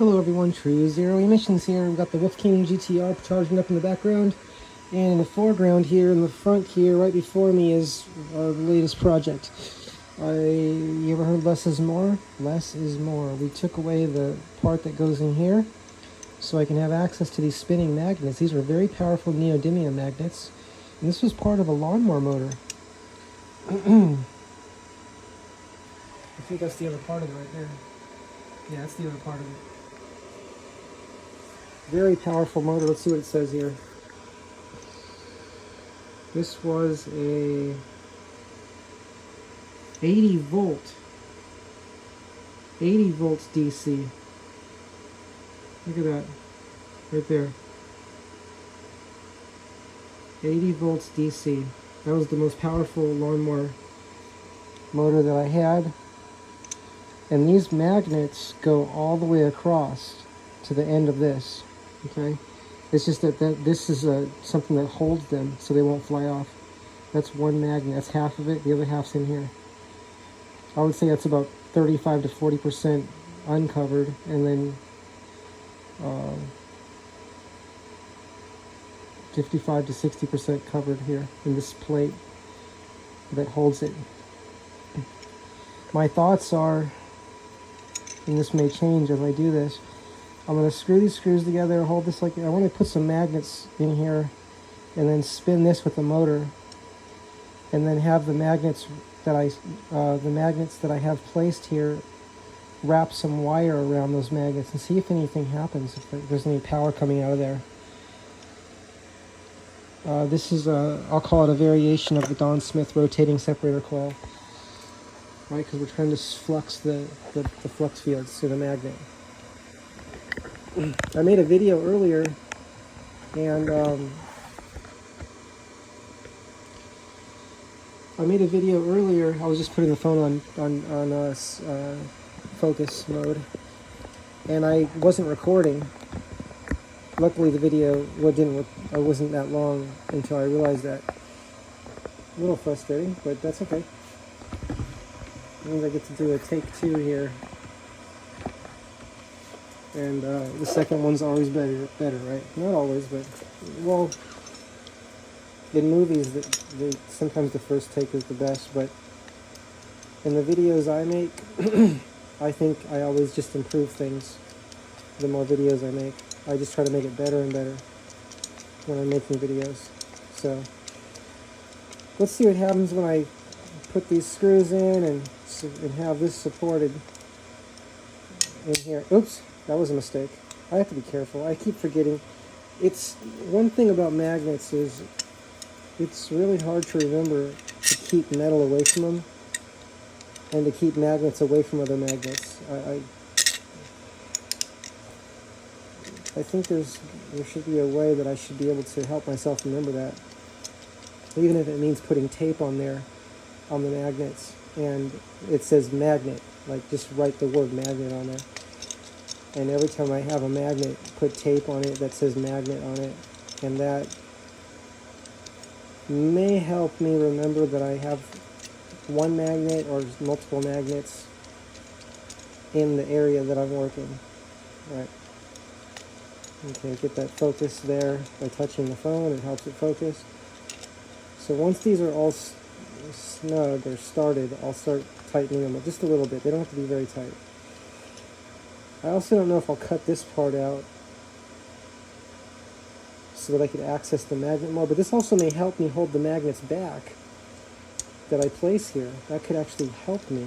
Hello everyone, True Zero Emissions here. We've got the Wolf King GTR charging up in the background, and in the foreground here, in the front here, right before me is our latest project. You ever heard less is more? Less is more. We took away the part that goes in here so I can have access to these spinning magnets. These are very powerful neodymium magnets, and this was part of a lawnmower motor. I think that's the other part of it right there. Yeah, that's the other part of it. Very powerful motor. Let's see what it says here. This was a 80 volts DC. Look at that, right there. 80 volts DC. That was the most powerful lawnmower motor that I had. And these magnets go all the way across to the end of this. Okay, it's just that this is something that holds them so they won't fly off. That's one magnet. That's half of it. The other half's in here. I would say that's about 35 to 40% uncovered, and then 55 to 60% covered here in this plate that holds it. My thoughts are, and this may change as I do this, I'm going to screw these screws together, hold this like, I want to put some magnets in here, and then spin this with the motor, and then have the magnets that I have placed here, wrap some wire around those magnets and see if anything happens, if there's any power coming out of there. This is I'll call it a variation of the Don Smith rotating separator coil, right? Because we're trying to flux the flux fields to the magnet. I made a video earlier, and I was just putting the phone on focus mode, and I wasn't recording. Luckily, the video wasn't that long until I realized that. A little frustrating, but that's okay. It means I get to do a take 2 here. And the second one's always better, right? Not always, but, well, in movies, sometimes the first take is the best, but in the videos I make, I think I always just improve things the more videos I make. I just try to make it better and better when I'm making videos. So, let's see what happens when I put these screws in and have this supported in here. Oops. That was a mistake. I have to be careful. I keep forgetting. It's one thing about magnets is it's really hard to remember to keep metal away from them and to keep magnets away from other magnets. I think there should be a way that I should be able to help myself remember that, even if it means putting tape on there on the magnets and it says magnet, like just write the word magnet on there. And every time I have a magnet, put tape on it that says magnet on it. And that may help me remember that I have one magnet or multiple magnets in the area that I'm working. Right. Okay, get that focus there by touching the phone. It helps it focus. So once these are all snug or started, I'll start tightening them just a little bit. They don't have to be very tight. I also don't know if I'll cut this part out so that I could access the magnet more, but this also may help me hold the magnets back that I place here. That could actually help me.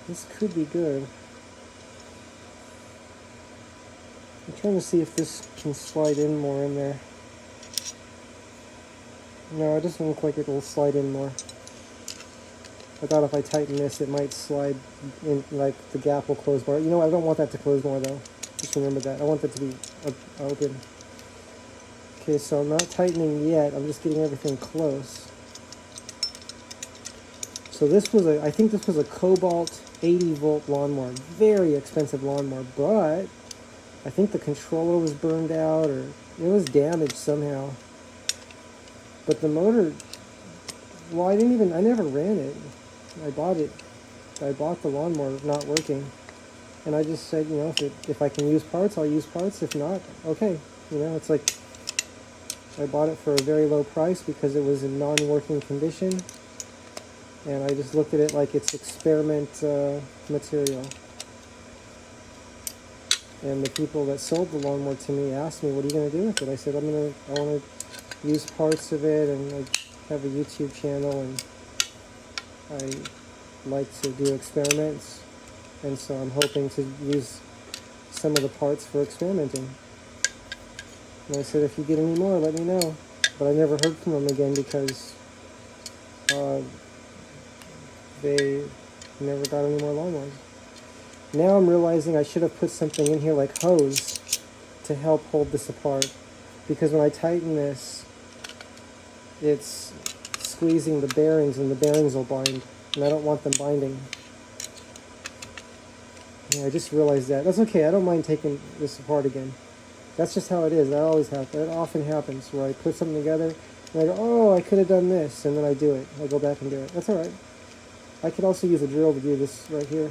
This could be good. I'm trying to see if this can slide in more in there. No, it doesn't look like it will slide in more. I thought if I tighten this, it might slide in, like the gap will close more. You know, I don't want that to close more though. Just remember that. I want that to be open. Okay, so I'm not tightening yet. I'm just getting everything close. So this was I think this was a Cobalt 80 volt lawnmower. Very expensive lawnmower, but I think the controller was burned out or it was damaged somehow. But the motor, well, I never ran it. I bought the lawnmower not working. And I just said, if I can use parts, I'll use parts. If not, okay. It's like I bought it for a very low price because it was in non-working condition. And I just looked at it like it's experiment material. And the people that sold the lawnmower to me asked me, what are you going to do with it? I said, I want to use parts of it, and I have a YouTube channel, and I like to do experiments. And so I'm hoping to use some of the parts for experimenting. And I said, if you get any more, let me know. But I never heard from them again because they never got any more lawnmowers. Now I'm realizing I should have put something in here like hose to help hold this apart. Because when I tighten this, it's squeezing the bearings, and the bearings will bind. And I don't want them binding. Yeah, I just realized that. That's okay. I don't mind taking this apart again. That's just how it is. That always happens. That often happens where I put something together and I go, oh, I could have done this, and then I do it. I go back and do it. That's all right. I could also use a drill to do this right here.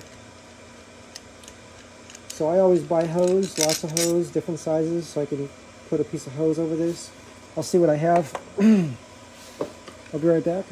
So I always buy hose, lots of hose, different sizes, so I can put a piece of hose over this. I'll see what I have. I'll be right back.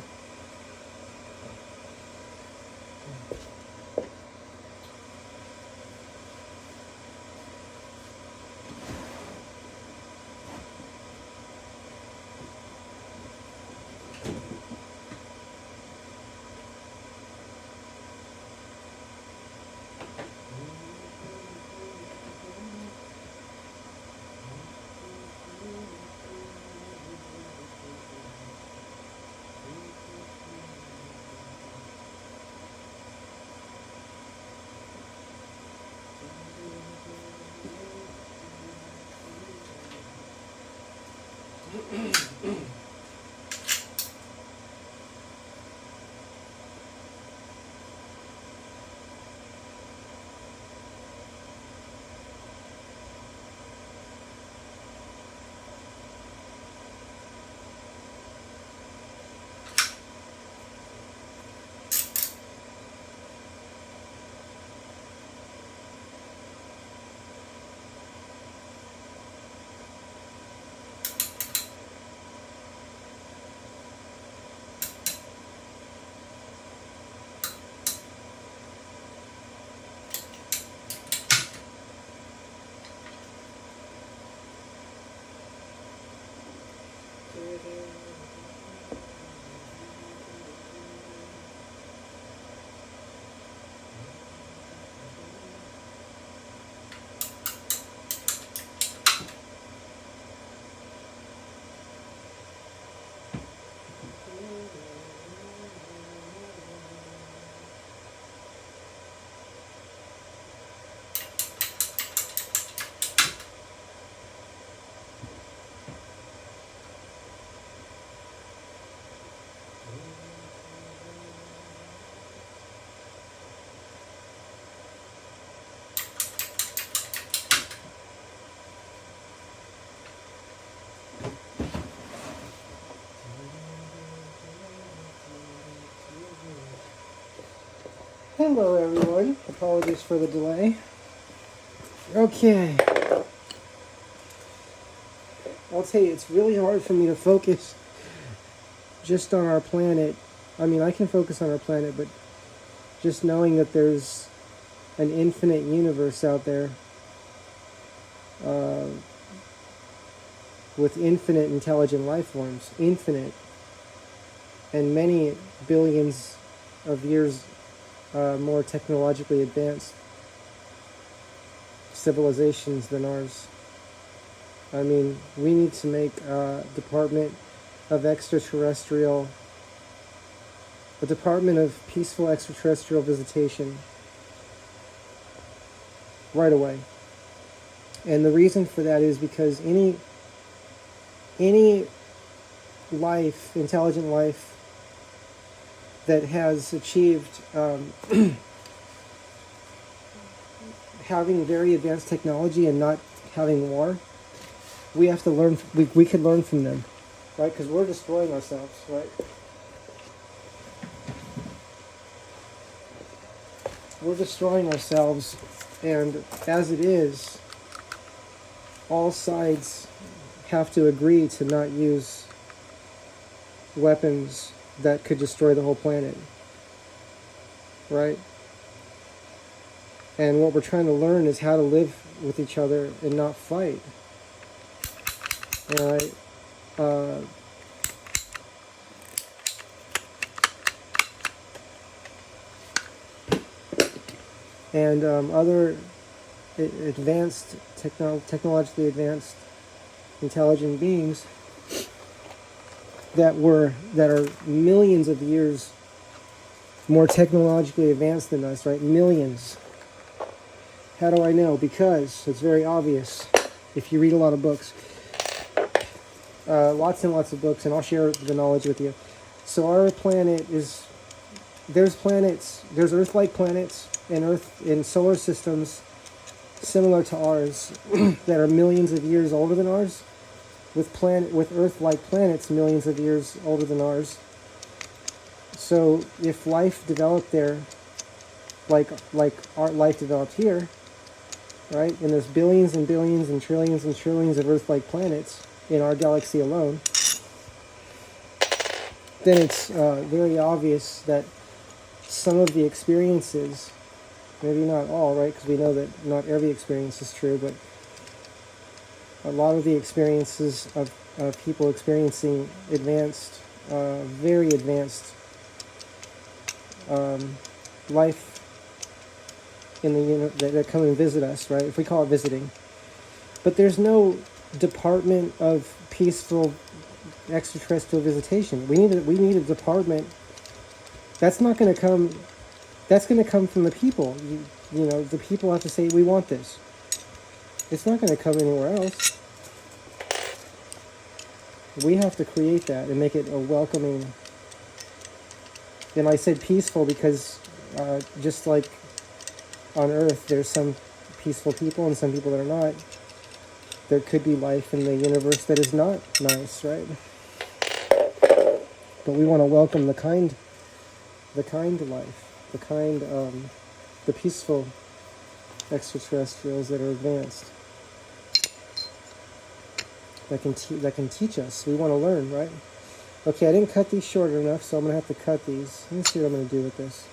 Hello everyone, apologies for the delay. Okay, I'll tell you, it's really hard for me to focus just on our planet. I mean, I can focus on our planet, but just knowing that there's an infinite universe out there with infinite intelligent life forms, infinite, and many billions of years more technologically advanced civilizations than ours. I mean, we need to make a Department of Peaceful Extraterrestrial Visitation right away. And the reason for that is because any life, intelligent life, that has achieved having very advanced technology and not having war, we have to learn. We could learn from them, right? Because we're destroying ourselves, right? We're destroying ourselves And as it is, all sides have to agree to not use weapons that could destroy the whole planet, right? And what we're trying to learn is how to live with each other and not fight. And other advanced, technologically advanced, intelligent beings that are millions of years more technologically advanced than us, right? Millions. How do I know? Because it's very obvious if you read a lot of books. Lots and lots of books, and I'll share the knowledge with you. So our planet is, there's Earth-like planets in solar systems similar to ours that are millions of years older than ours, with Earth-like planets millions of years older than ours. So if life developed there, like our life developed here, right? And there's billions and billions and trillions of Earth-like planets in our galaxy alone, then it's very obvious that some of the experiences, maybe not all, right? Because we know that not every experience is true, but a lot of the experiences of people experiencing advanced, very advanced life in the that come and visit us, right? If we call it visiting. But there's no department of peaceful extraterrestrial visitation. We need a department that's not going to come. That's going to come from the people. You know, the people have to say, we want this. It's not going to come anywhere else. We have to create that and make it a welcoming. And I said peaceful because just like on Earth, there's some peaceful people and some people that are not. There could be life in the universe that is not nice, right? But we want to welcome the kind life, the peaceful extraterrestrials that are advanced, that can teach us. We want to learn, right? Okay, I didn't cut these short enough, so I'm gonna have to cut these. Let me see what I'm gonna do with this.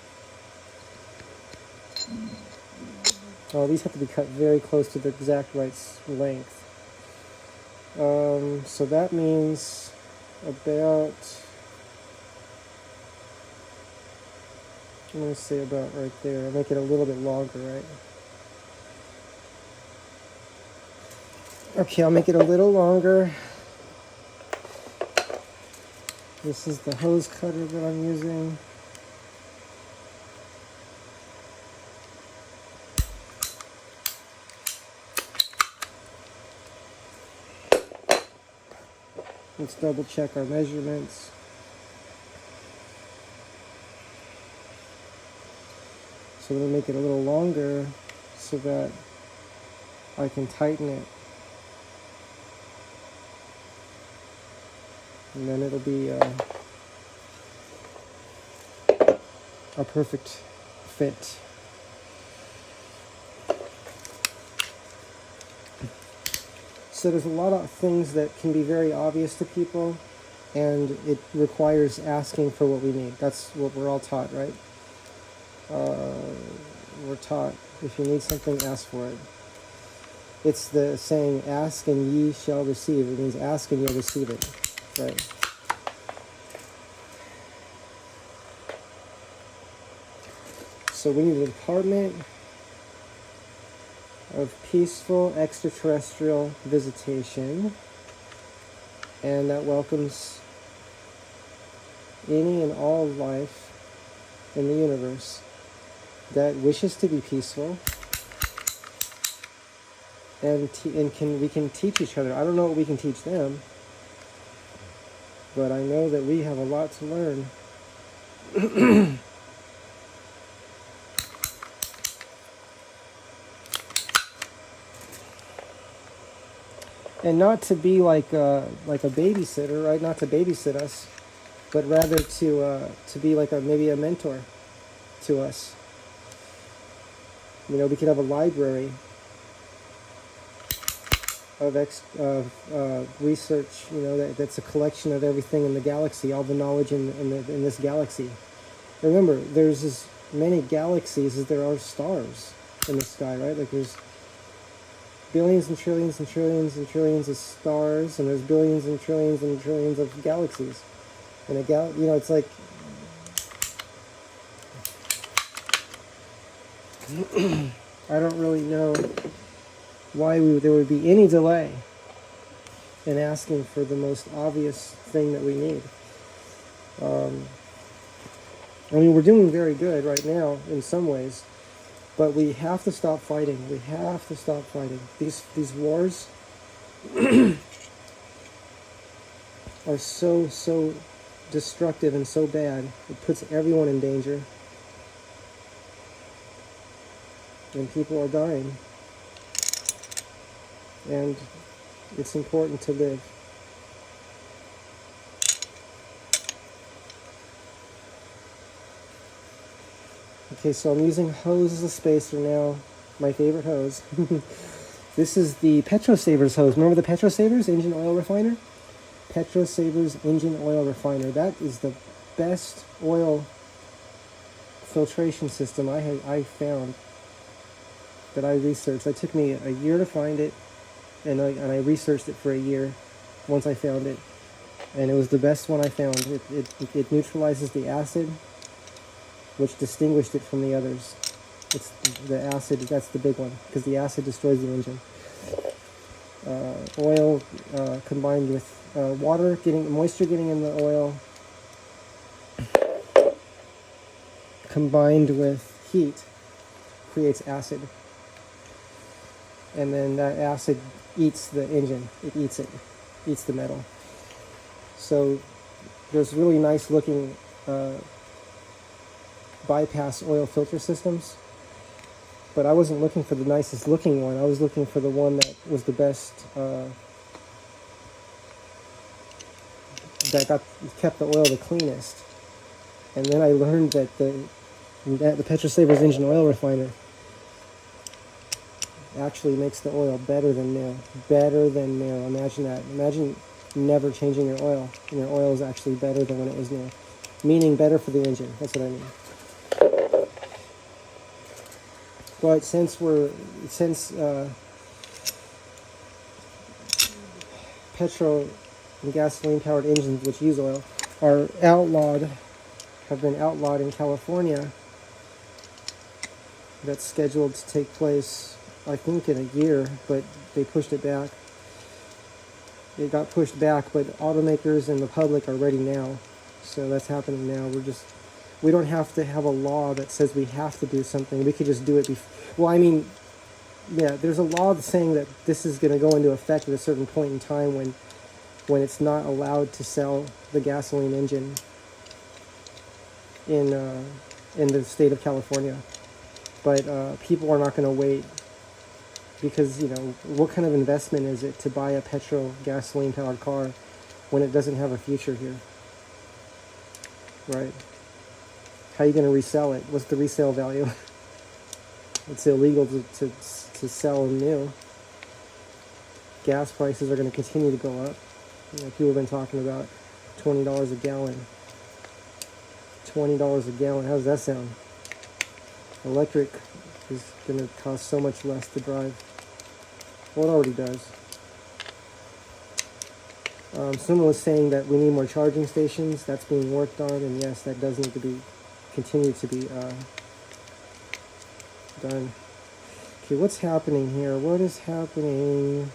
Oh, these have to be cut very close to the exact right length. So that means about, I'm going to say about right there. I'll make it a little bit longer, right? Okay, I'll make it a little longer. This is the hose cutter that I'm using. Let's double check our measurements. So I'm going to make it a little longer so that I can tighten it. And then it'll be a perfect fit. So there's a lot of things that can be very obvious to people, and it requires asking for what we need. That's what we're all taught, right? We're taught, if you need something, ask for it. It's the saying, ask and ye shall receive. It means ask and you'll receive it, right? So we need a department of peaceful extraterrestrial visitation, and that welcomes any and all life in the universe that wishes to be peaceful, and we can teach each other. I don't know what we can teach them, but I know that we have a lot to learn. And not to be like a babysitter, right? Not to babysit us, but rather to be like maybe a mentor to us. You know, we could have a library of research, you know, that's a collection of everything in the galaxy, all the knowledge in this galaxy. Remember, there's as many galaxies as there are stars in the sky, right? Like there's billions and trillions and trillions and trillions of stars, and there's billions and trillions of galaxies. And you know, it's like I don't really know why there would be any delay in asking for the most obvious thing that we need. I mean, we're doing very good right now in some ways, but we have to stop fighting. We have to stop fighting. These wars are so destructive and so bad. It puts everyone in danger. And people are dying. And it's important to live. Okay, so I'm using hose as a spacer now. My favorite hose. This is the Petrosavers hose. Remember the Petrosavers engine oil refiner? Petrosavers engine oil refiner. That is the best oil filtration system I found that I researched. It took me a year to find it, and I researched it for a year once I found it, and it was the best one I found. It neutralizes the acid, which distinguished it from the others. It's the acid, that's the big one, because the acid destroys the engine. Oil combined with water, moisture getting in the oil, combined with heat, creates acid. And then that acid eats the engine. It eats the metal. So there's really nice looking bypass oil filter systems, but I wasn't looking for the nicest looking one. I was looking for the one that was the best, that kept the oil the cleanest. And then I learned that the Petrosavers engine oil refiner actually makes the oil better than new. Better than new. Imagine that. Imagine never changing your oil, and your oil is actually better than when it was new. Meaning better for the engine. That's what I mean. But since petrol and gasoline powered engines which use oil have been outlawed in California, that's scheduled to take place, I think, in a year, but they pushed it back. It got pushed back, but automakers and the public are ready now. So that's happening now. We don't have to have a law that says we have to do something. We could just do it well, I mean, yeah, there's a law saying that this is going to go into effect at a certain point in time when it's not allowed to sell the gasoline engine in the state of California. But people are not going to wait, because, you know, what kind of investment is it to buy a gasoline powered car when it doesn't have a future here? Right? How are you going to resell it? What's the resale value? It's illegal to sell new. Gas prices are going to continue to go up. You know, people have been talking about $20 a gallon. $20 a gallon. How does that sound? Electric is going to cost so much less to drive. Well, it already does. Someone was saying that we need more charging stations. That's being worked on, and yes, that does need to continue to be done. Okay, what's happening here? What is happening?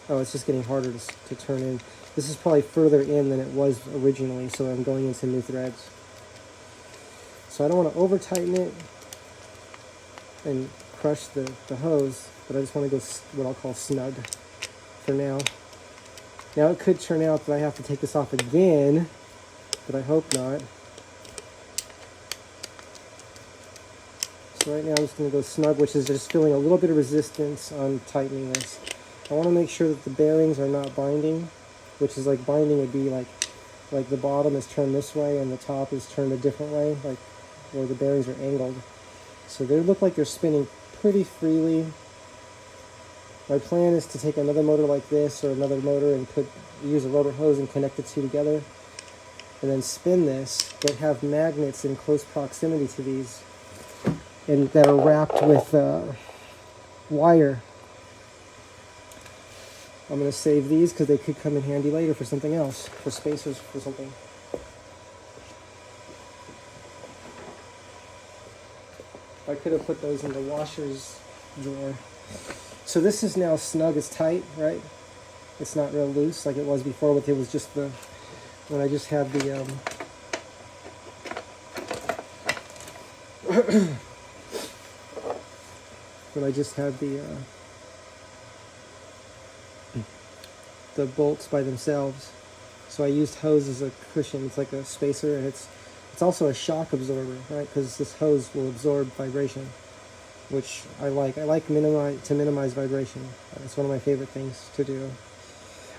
Oh, it's just getting harder to turn in. This is probably further in than it was originally, so I'm going into new threads. So I don't want to over tighten it and crush the hose, but I just want to go what I'll call snug for now. Now it could turn out that I have to take this off again, but I hope not. So right now I'm just going to go snug, which is just feeling a little bit of resistance on tightening this. I want to make sure that the bearings are not binding, which is like binding would be like the bottom is turned this way and the top is turned a different way, like where the bearings are angled. So they look like they're spinning pretty freely. My plan is to take another motor like this or another motor and use a rubber hose and connect the two together, and then spin this, but have magnets in close proximity to these and that are wrapped with wire. I'm going to save these because they could come in handy later for something else, for spacers for something. I could have put those in the washer's drawer. So this is now snug as tight, right? It's not real loose like it was before, but it was just when I just had the the bolts by themselves. So I used hose as a cushion. It's like a spacer, and it's also a shock absorber, right? Because this hose will absorb vibration, which I like. I like to minimize vibration. It's one of my favorite things to do.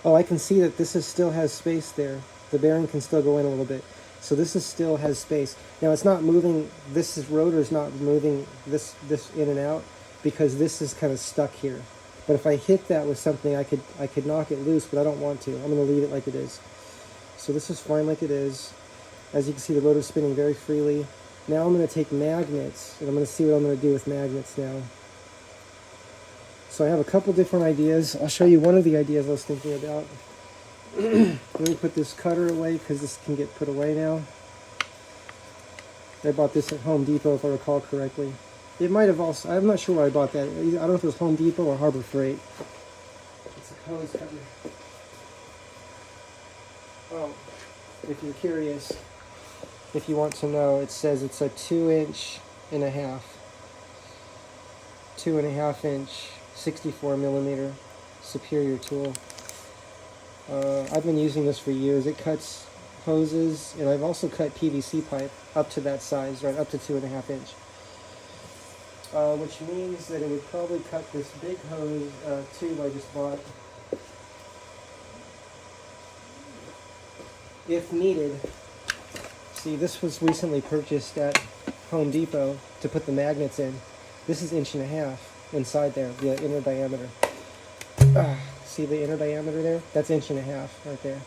Oh, I can see that still has space there. The bearing can still go in a little bit. So this still has space. Now it's not moving. This rotor is not moving this in and out because this is kind of stuck here. But if I hit that with something, I could knock it loose, but I don't want to. I'm going to leave it like it is. So this is fine like it is. As you can see, the rotor's spinning very freely. Now I'm going to take magnets, and I'm going to see what I'm going to do with magnets now. So I have a couple different ideas. I'll show you one of the ideas I was thinking about. Let me put this cutter away because this can get put away now. I bought this at Home Depot if I recall correctly. It might have also, I'm not sure where I bought that. I don't know if it was Home Depot or Harbor Freight. It's a hose cutter. Oh, if you're curious, if you want to know, it says it's a 2.5 inch, 2.5 inch, 64 millimeter Superior tool. I've been using this for years. It cuts hoses, and I've also cut PVC pipe up to that size, right up to 2.5 inch. Which means that it would probably cut this big hose tube I just bought, if needed. See, this was recently purchased at Home Depot to put the magnets in. This is 1.5 inches inside there, the inner diameter. See the inner diameter there? That's 1.5 inches right there.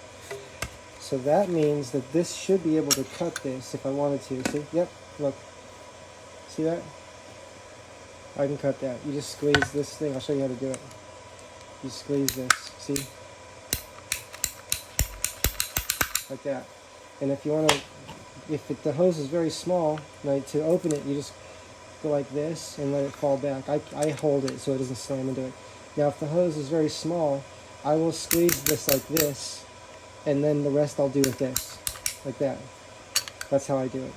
So that means that this should be able to cut this if I wanted to. See? Yep, look. See that? I can cut that. You just squeeze this thing. I'll show you how to do it. You squeeze this. See? Like that. And if you want to, the hose is very small, right, to open it, you just go like this and let it fall back. I hold it so it doesn't slam into it. Now, if the hose is very small, I will squeeze this like this, and then the rest I'll do with this, like that. That's how I do it.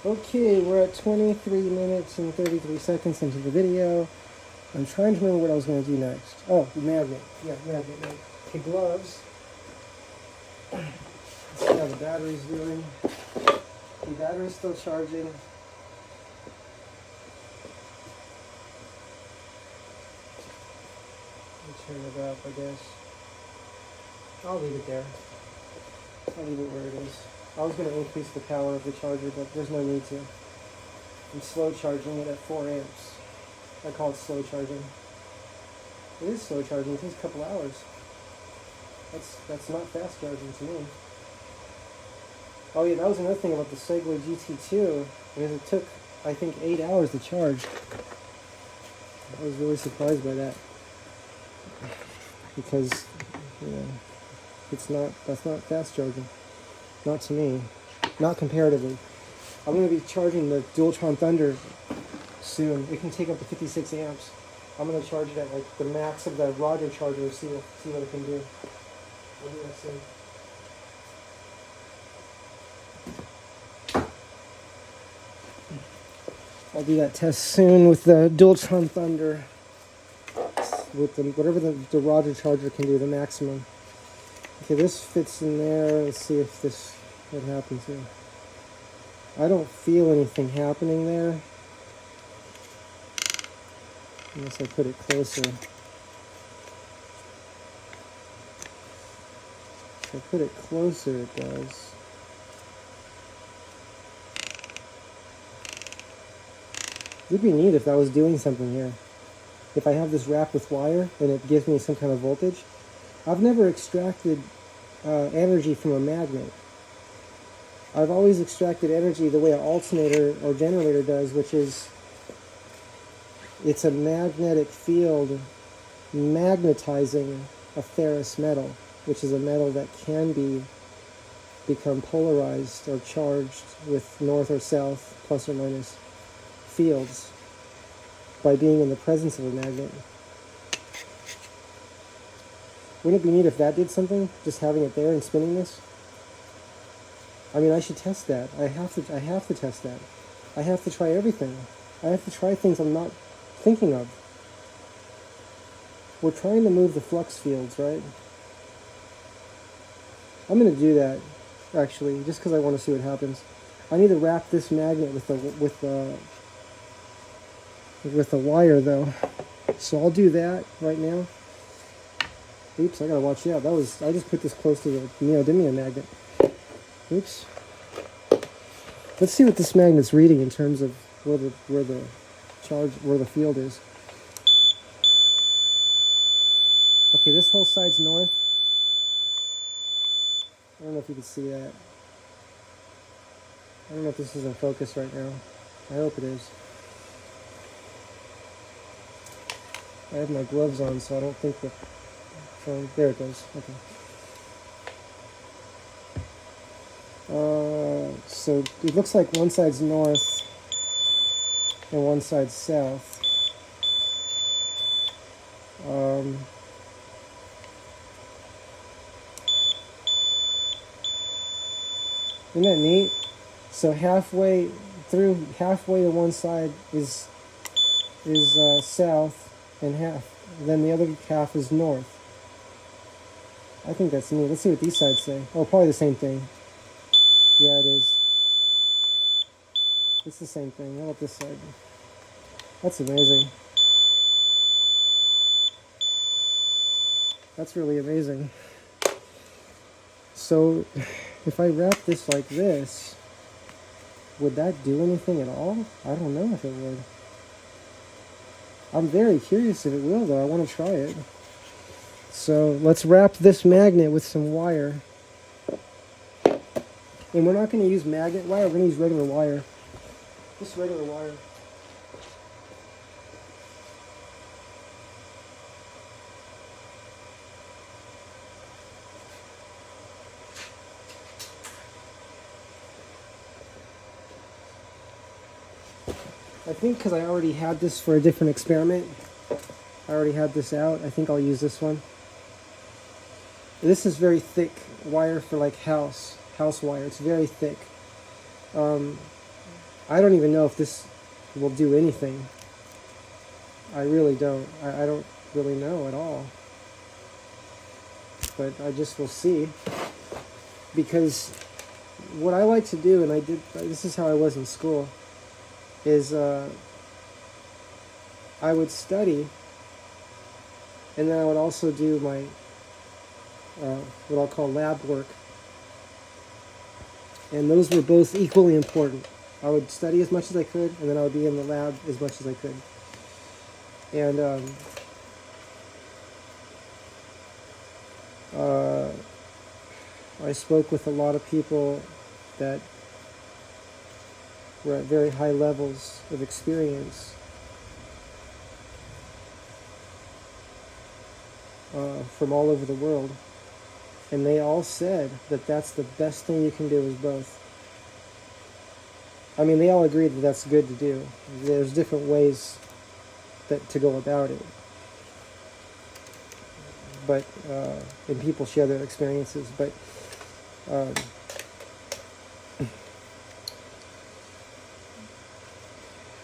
Okay, we're at 23 minutes and 33 seconds into the video. I'm trying to remember what I was going to do next. Oh, the magnet. Yeah, magnet. Okay, gloves. Let's see how the battery's doing. The battery's still charging. Let me turn it up, I guess. I'll leave it there. I'll leave it where it is. I was going to increase the power of the charger, but there's no need to. I'm slow charging it at 4 amps. I call it slow charging. It is slow charging. It takes a couple hours. That's not fast charging to me. Oh yeah, that was another thing about the Segway GT2, because it took, I think, 8 hours to charge. I was really surprised by that. Because, you know, that's not fast charging. Not to me. Not comparatively. I'm going to be charging the Dualtron Thunder soon. It can take up to 56 amps. I'm going to charge it at like the max of the Roger charger, see what it can do. I'll do that soon. I'll do that test soon with the Dualtron Thunder. With whatever the Roger charger can do, the maximum. Okay, this fits in there. Let's see if this, what happens here. I don't feel anything happening there. Unless I put it closer. If I put it closer, it does. It would be neat if that was doing something here. If I have this wrapped with wire and it gives me some kind of voltage. I've never extracted energy from a magnet. I've always extracted energy the way an alternator or generator does, which is it's a magnetic field magnetizing a ferrous metal, which is a metal that can become polarized or charged with north or south, plus or minus, fields by being in the presence of a magnet. Wouldn't it be neat if that did something, just having it there and spinning this? I mean, I should test that. I have to test that. I have to try everything. I have to try things I'm not thinking of. We're trying to move the flux fields, right? I'm going to do that, actually, just because I want to see what happens. I need to wrap this magnet with the wire, though. So I'll do that right now. Oops, I gotta watch out. I just put this close to the neodymium magnet. Oops. Let's see what this magnet's reading in terms of where the field is. Okay, this whole side's north. I don't know if you can see that. I don't know if this is in focus right now. I hope it is. I have my gloves on, so I don't think the phone... There it goes. Okay. So it looks like one side's north and one side's south. Isn't that neat? So halfway to one side is south, and then the other half is north. I think that's neat. Let's see what these sides say. Oh, probably the same thing. Yeah, it is. It's the same thing. How about this side? That's amazing. That's really amazing. So, if I wrap this like this, would that do anything at all? I don't know if it would. I'm very curious if it will, though. I want to try it. So, let's wrap this magnet with some wire. And we're not going to use magnet wire, we're going to use regular wire. Just regular wire. I think because I already had this for a different experiment, I already had this out, I think I'll use this one. This is very thick wire for like house wire. It's very thick. I don't even know if this will do anything. I really don't. I don't really know at all. But I just will see. Because what I like to do, and this is how I was in school, is I would study, and then I would also do my what I'll call lab work. And those were both equally important. I would study as much as I could, and then I would be in the lab as much as I could. And I spoke with a lot of people that were at very high levels of experience. From all over the world. And they all said that that's the best thing you can do is both. I mean, they all agreed that that's good to do. There's different ways to go about it. But, and people share their experiences, but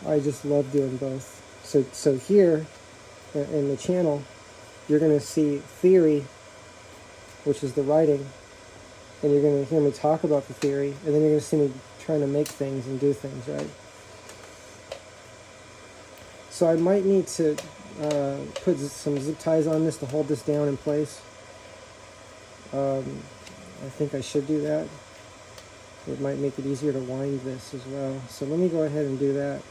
I just love doing both. So here in the channel, you're going to see theory which is the writing, and you're going to hear me talk about the theory, and then you're going to see me trying to make things and do things, right? So I might need to put some zip ties on this to hold this down in place. I think I should do that. It might make it easier to wind this as well. So let me go ahead and do that.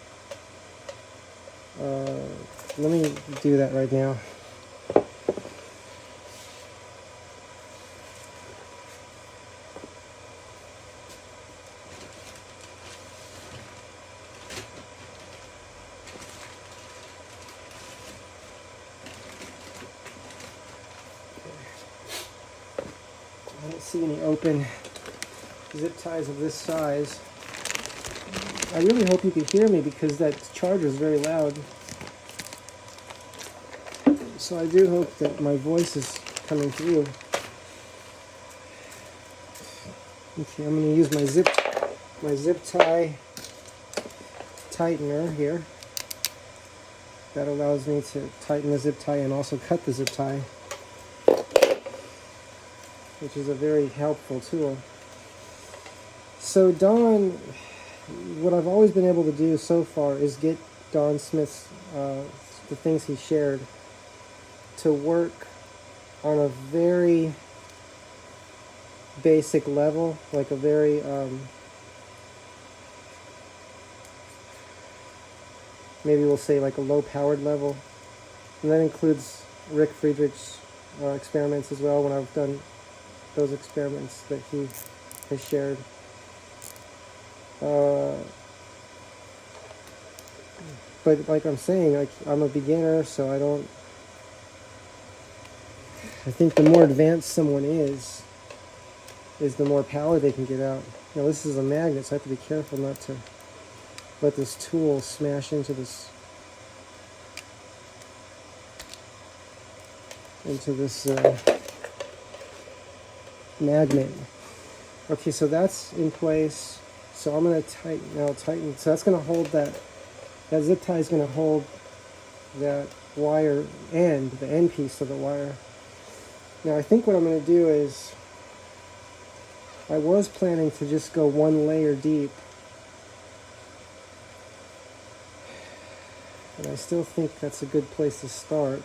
Let me do that right now. I don't see any open zip ties of this size. I really hope you can hear me because that charger is very loud. So I do hope that my voice is coming through. Okay, I'm going to use my zip tie tightener here. That allows me to tighten the zip tie and also cut the zip tie, which is a very helpful tool. So Don, what I've always been able to do so far is get Don Smith's, the things he shared, to work on a very basic level, like a very maybe we'll say like a low-powered level, and that includes Rick Friedrich's experiments as well, when I've done those experiments that he has shared. But like I'm saying, like I'm a beginner, so I think the more advanced someone is the more power they can get out. Now this is a magnet, so I have to be careful not to let this tool smash into this magnet. Okay, so that's in place. So I'm going to tighten. So that's going to hold that zip tie is going to hold that wire end, the end piece of the wire. Now I think what I'm going to do is, I was planning to just go one layer deep, and I still think that's a good place to start.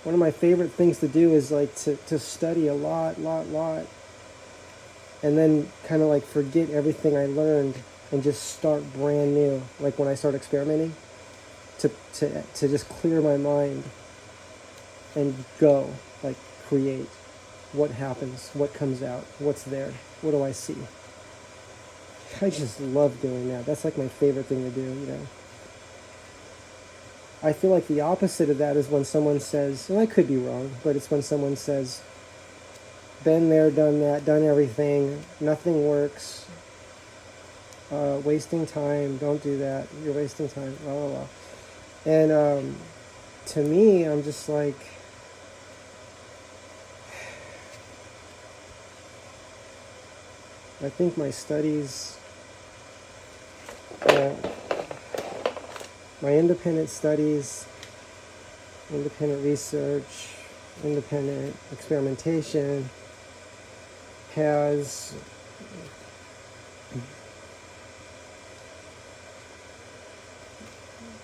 One of my favorite things to do is like to study a lot, and then kind of like forget everything I learned and just start brand new. Like when I start experimenting, to just clear my mind and go, like create. What happens? What comes out? What's there? What do I see? I just love doing that. That's like my favorite thing to do, you know. I feel like the opposite of that is when someone says, and I could be wrong, but it's when someone says, been there, done that, done everything, nothing works, wasting time, don't do that, you're wasting time, blah, blah, blah. And to me, I'm just like, I think my studies, my independent studies, independent research, independent experimentation has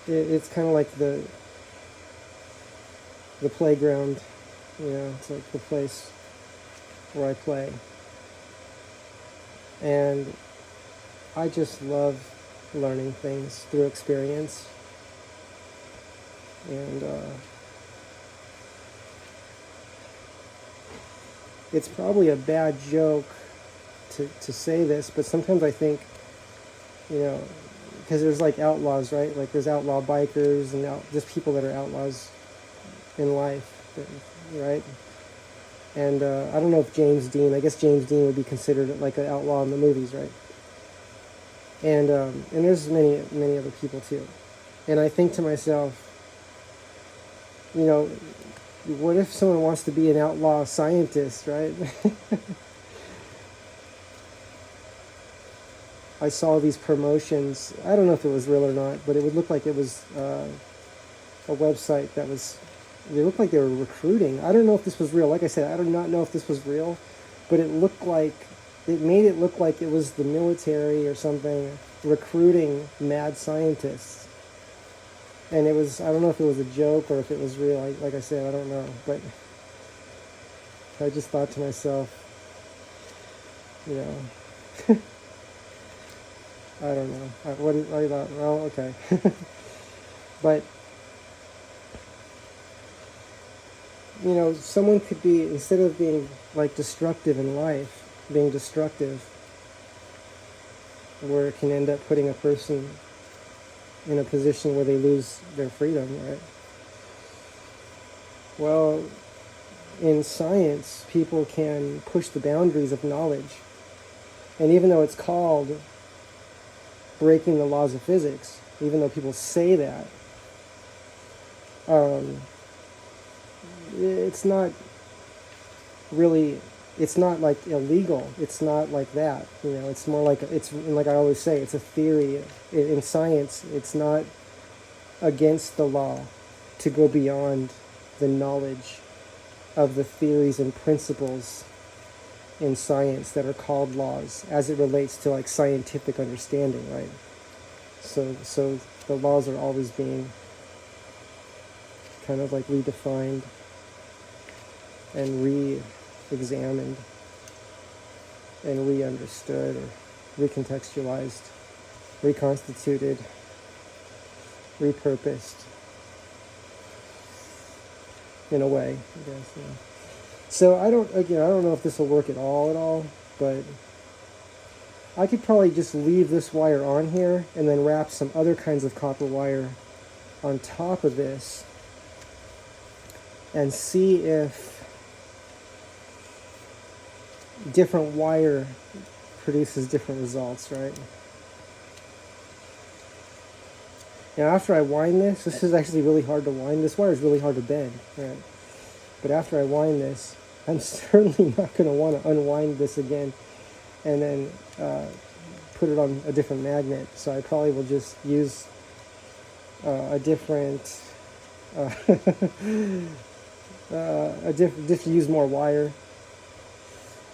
it's kind of like the playground, you know, it's like the place where I play. And I just love learning things through experience. And it's probably a bad joke to say this, but sometimes I think, you know, because there's like outlaws, right? Like there's outlaw bikers and just people that are outlaws in life, right? And I don't know if I guess James Dean would be considered like an outlaw in the movies, right? And there's many other people too. And I think to myself, you know, what if someone wants to be an outlaw scientist, right? I saw these promotions. I don't know if it was real or not, but it would look like it was a website that was, they looked like they were recruiting. I don't know if this was real. Like I said, I do not know if this was real, but it looked like, it made it look like it was the military or something recruiting mad scientists. And it was, I don't know if it was a joke or if it was real. Like I said, I don't know. But I just thought to myself, you know, I don't know. I thought, well, okay. But, you know, someone could be, instead of being like destructive in life, being destructive, where it can end up putting a person in a position where they lose their freedom, right? Well, in science, people can push the boundaries of knowledge. And even though it's called breaking the laws of physics, even though people say that, it's not really, it's not like illegal. It's not like that. You know, it's more like, it's like I always say, it's a theory. In science, it's not against the law to go beyond the knowledge of the theories and principles in science that are called laws as it relates to like scientific understanding, right? So the laws are always being kind of like redefined and re-examined and re-understood or recontextualized, reconstituted, repurposed in a way, I guess. Yeah. So I don't know if this will work at all, but I could probably just leave this wire on here and then wrap some other kinds of copper wire on top of this and see if different wire produces different results, right? Now after I wind this is actually really hard to wind. This wire is really hard to bend, right? But after I wind this, I'm certainly not going to want to unwind this again and then put it on a different magnet. So I probably will just use a different, use more wire.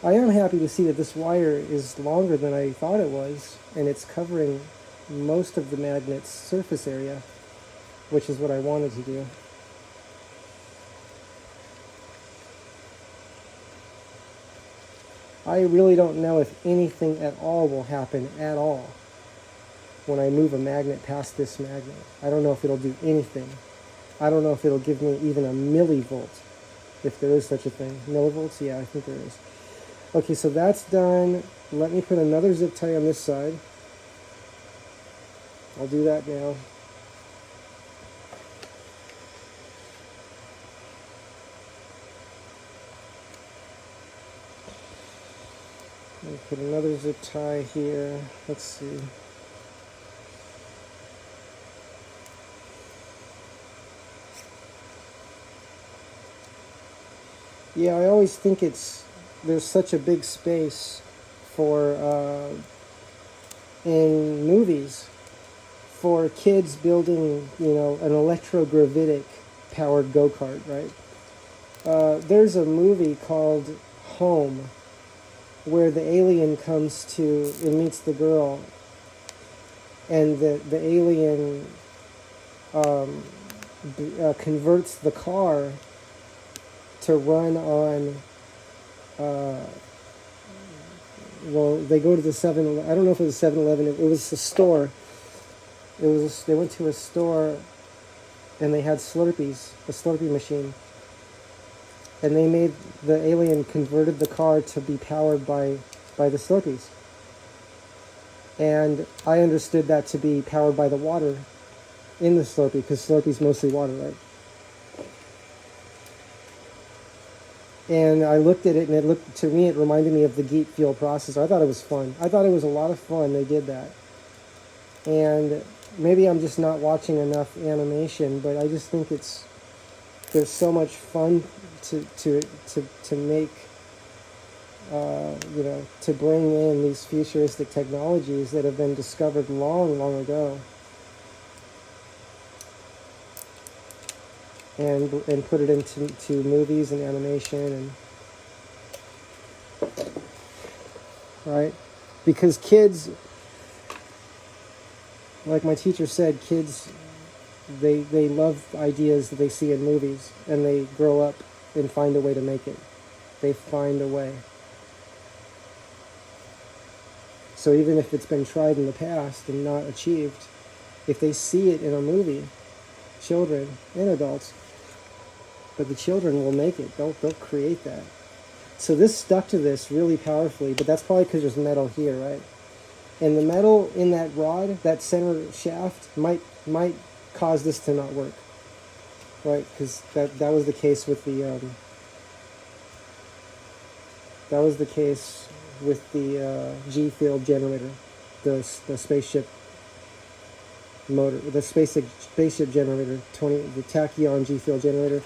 I am happy to see that this wire is longer than I thought it was, and it's covering most of the magnet's surface area, which is what I wanted to do. I really don't know if anything at all will happen at all when I move a magnet past this magnet. I don't know if it'll do anything. I don't know if it'll give me even a millivolt, if there is such a thing. Millivolts? Yeah, I think there is. Okay, so that's done. Let me put another zip tie on this side. I'll do that now. Let me put another zip tie here. Let's see. Yeah, I always think there's such a big space for, in movies, for kids building, you know, an electrogravitic powered go-kart, right? There's a movie called Home, where the alien comes to and meets the girl, and the alien converts the car to run on, well, they go to the 7-Eleven. I don't know if it was 7-Eleven. It was a store. They went to a store, and they had Slurpees, a Slurpee machine. And the alien converted the car to be powered by the Slurpees. And I understood that to be powered by the water in the Slurpee, because Slurpee's mostly water, right? And I looked at it, and it reminded me of the Geek Fuel processor. I thought it was fun. I thought it was a lot of fun they did that. And maybe I'm just not watching enough animation, but I just think there's so much fun to make, you know, to bring in these futuristic technologies that have been discovered long, long ago. and put it into movies and animation, and right, because kids, like my teacher said, kids, they love ideas that they see in movies, and they grow up and find a way to make it. They find a way. So even if it's been tried in the past and not achieved, if they see it in a movie, children and adults, but the children will make it. They'll create that. So this stuck to this really powerfully, but that's probably because there's metal here, right? And the metal in that rod, that center shaft, might cause this to not work, right? Because that was the case with the G-field generator, the spaceship motor, the spaceship generator, the tachyon G-field generator,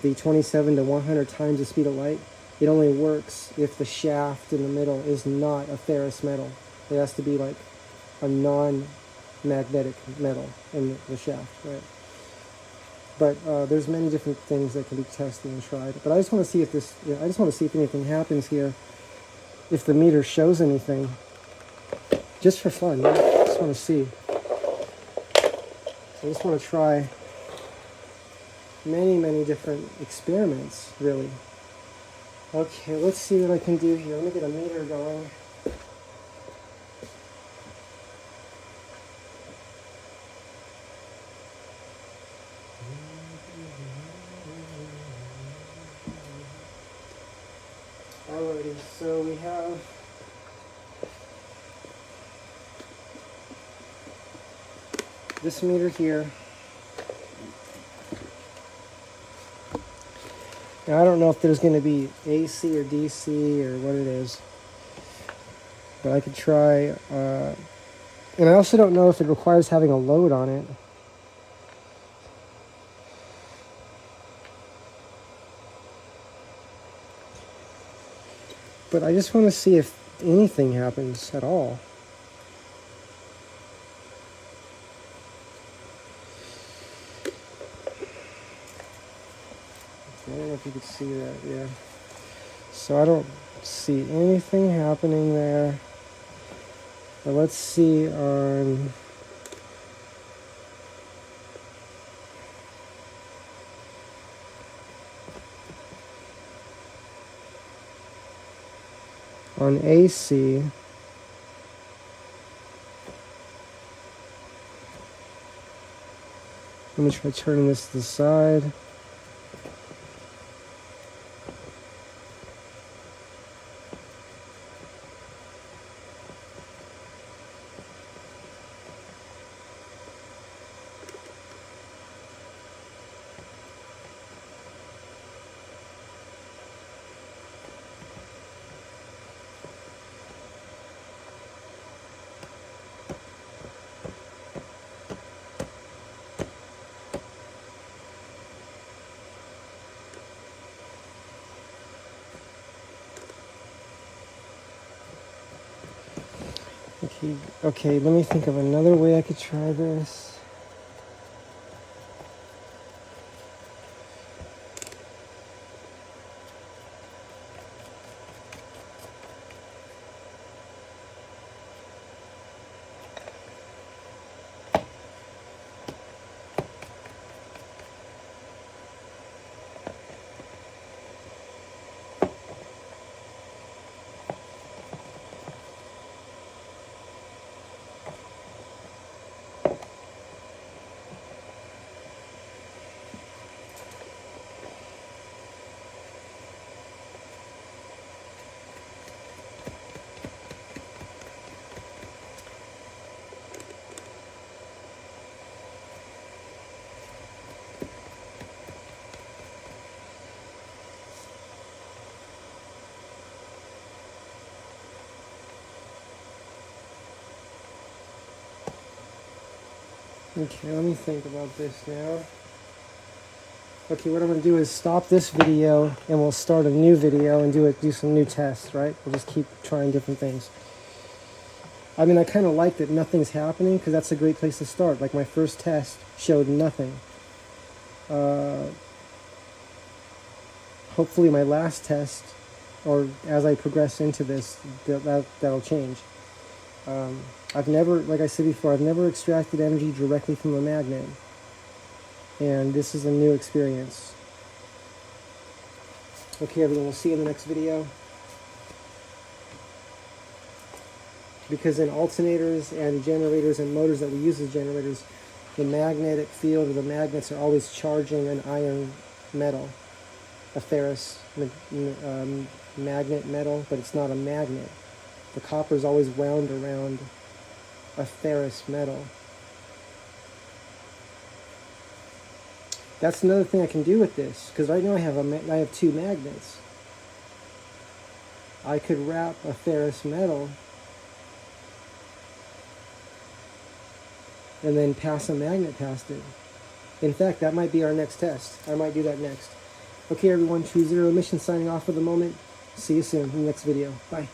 the 27 to 100 times the speed of light. It only works if the shaft in the middle is not a ferrous metal. It has to be like a non-magnetic metal in the shaft, right? But there's many different things that can be tested and tried. But I just want to see if I just want to see if anything happens here, if the meter shows anything, just for fun. Right? I just want to see. So I just want to try many different experiments, really. Okay, let's see what I can do here. Let me get a meter going. Alrighty, so we have this meter here. Now, I don't know if there's going to be AC or DC or what it is, but I could try, and I also don't know if it requires having a load on it. But I just want to see if anything happens at all. I don't know if you could see that, yeah. So I don't see anything happening there. But let's see on... on AC, let me try turning this to the side. Okay, let me think of another way I could try this. Okay, let me think about this now. Okay, what I'm going to do is stop this video and we'll start a new video and do some new tests, right? We'll just keep trying different things. I mean, I kind of like that nothing's happening because that's a great place to start. Like my first test showed nothing. hopefully my last test, or as I progress into this, that'll change. I've never, like I said before, I've never extracted energy directly from a magnet. And this is a new experience. Okay, everyone, we'll see you in the next video. Because in alternators and generators and motors that we use as generators, the magnetic field or the magnets are always charging an iron metal, a ferrous magnet metal, but it's not a magnet. The copper is always wound around a ferrous metal. That's another thing I can do with this, because right now I have two magnets. I could wrap a ferrous metal and then pass a magnet past it. In fact, that might be our next test. I might do that next. Okay, everyone, True Zero Emission signing off for the moment. See you soon in the next video. Bye.